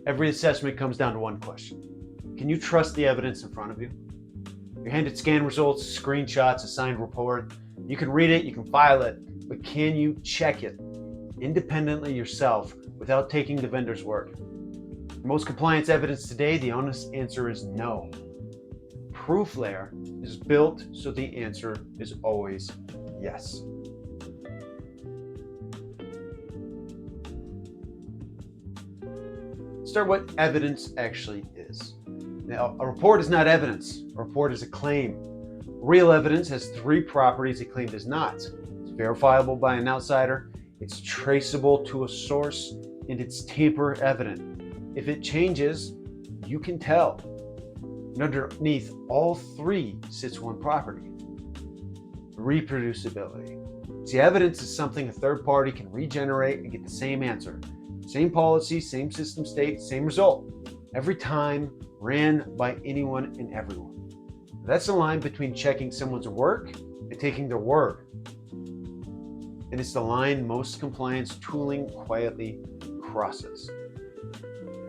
Every assessment comes down to one question. Can you trust the evidence in front of you? You're handed scan results, screenshots, a signed report. You can read it, you can file it, but can you check it independently yourself without taking the vendor's word? For most compliance evidence today, the honest answer is no. ProofLayer is built so the answer is always yes. Start what evidence actually is. Now, a report is not evidence. A report is a claim. Real evidence has three properties a claim does not. It's verifiable by an outsider, it's traceable to a source, and it's tamper evident. If it changes, you can tell. And underneath all three sits one property: reproducibility. See, evidence is something a third party can regenerate and get the same answer. Same policy, same system state, same result. Every time, ran by anyone and everyone. That's the line between checking someone's work and taking their word. And it's the line most compliance tooling quietly crosses.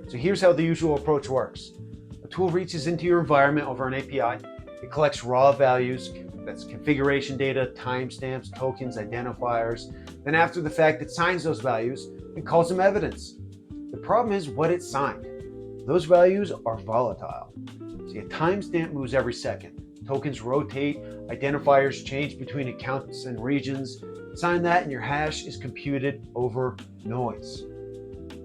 So here's how the usual approach works. A tool reaches into your environment over an API. It collects raw values, that's configuration data, timestamps, tokens, identifiers. Then after the fact, it signs those values and calls them evidence. The problem is what it signed. Those values are volatile. See, a timestamp moves every second. Tokens rotate, identifiers change between accounts and regions. Sign that and your hash is computed over noise.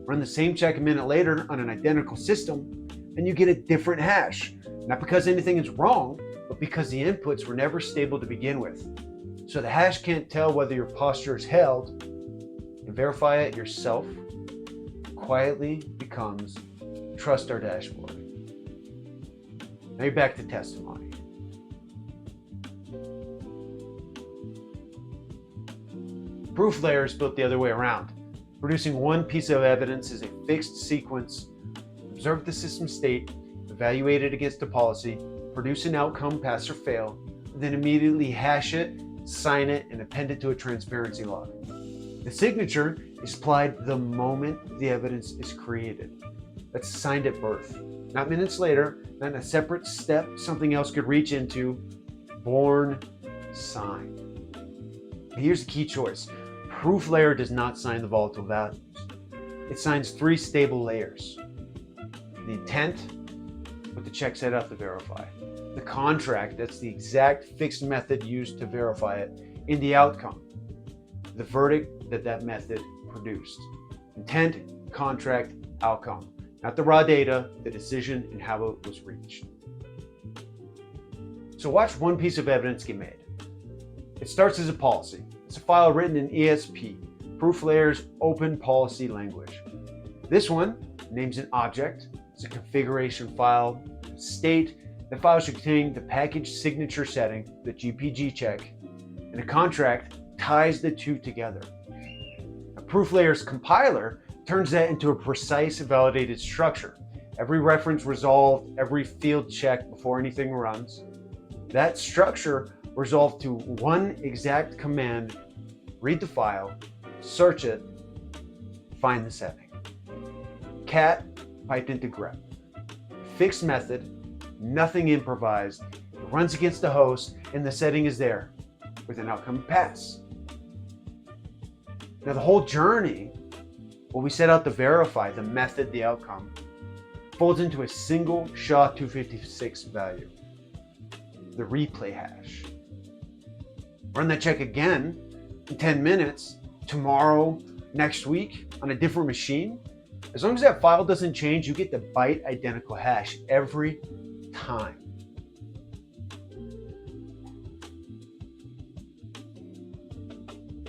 Run the same check a minute later on an identical system and you get a different hash. Not because anything is wrong, but because the inputs were never stable to begin with. So the hash can't tell whether your posture is held, and verify it yourself quietly becomes trust our dashboard. Now you're back to testimony. ProofLayer is built the other way around. Producing one piece of evidence is a fixed sequence. Observe the system state, evaluate it against a policy, produce an outcome, pass or fail, and then immediately hash it, sign it, and append it to a transparency log. The signature is applied the moment the evidence is created. That's signed at birth. Not minutes later, not in a separate step something else could reach into. Born, signed. Here's the key choice. ProofLayer does not sign the volatile values. It signs three stable layers. The intent, with the check set up to verify. The contract, that's the exact fixed method used to verify it. And the outcome, the verdict that method produced. Intent, contract, outcome. Not the raw data, the decision, and how it was reached. So watch one piece of evidence get made. It starts as a policy. It's a file written in ESP, ProofLayer's open policy language. This one names an object. It's a configuration file. State, the file should contain the package signature setting, the GPG check, and a contract ties the two together. A ProofLayer's compiler turns that into a precise validated structure. Every reference resolved, every field checked before anything runs. That structure resolved to one exact command: read the file, search it, find the setting. Cat piped into grep. Fixed method, nothing improvised. It runs against the host and the setting is there with an outcome pass. Now the whole journey, what we set out to verify, the method, the outcome, folds into a single SHA-256 value, the replay hash. Run that check again in 10 minutes, tomorrow, next week, on a different machine. As long as that file doesn't change, you get the byte-identical hash every time.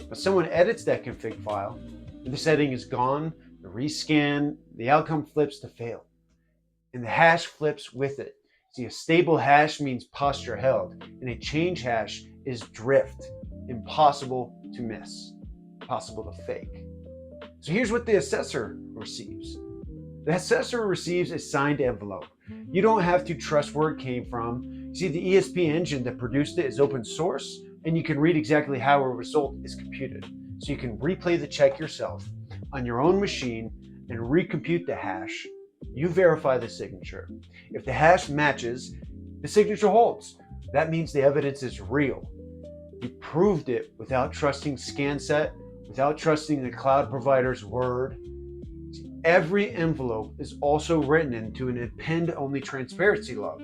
But someone edits that config file, and the setting is gone, the rescan, the outcome flips to fail, and the hash flips with it. See, a stable hash means posture held, and a change hash is drift, impossible to miss, possible to fake. So here's what the assessor receives. The assessor receives a signed envelope. You don't have to trust where it came from. See, the ESP engine that produced it is open source, and you can read exactly how a result is computed. So you can replay the check yourself on your own machine and recompute the hash You verify the signature. If the hash matches, the signature holds. That means the evidence is real. You proved it without trusting ScanSet, without trusting the cloud provider's word. Every envelope is also written into an append-only transparency log.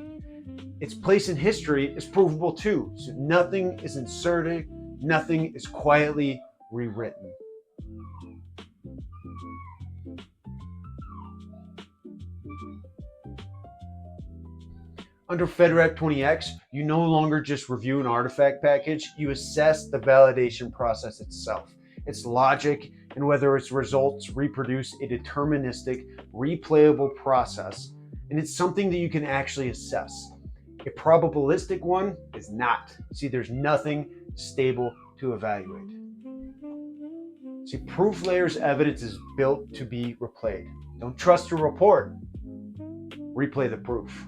Its place in history is provable too, so nothing is inserted, nothing is quietly rewritten. Under FedRAMP 20X, you no longer just review an artifact package, you assess the validation process itself, its logic, and whether its results reproduce a deterministic, replayable process, and it's something that you can actually assess. A probabilistic one is not. See, there's nothing stable to evaluate. See, ProofLayer's evidence is built to be replayed. Don't trust your report. Replay the proof.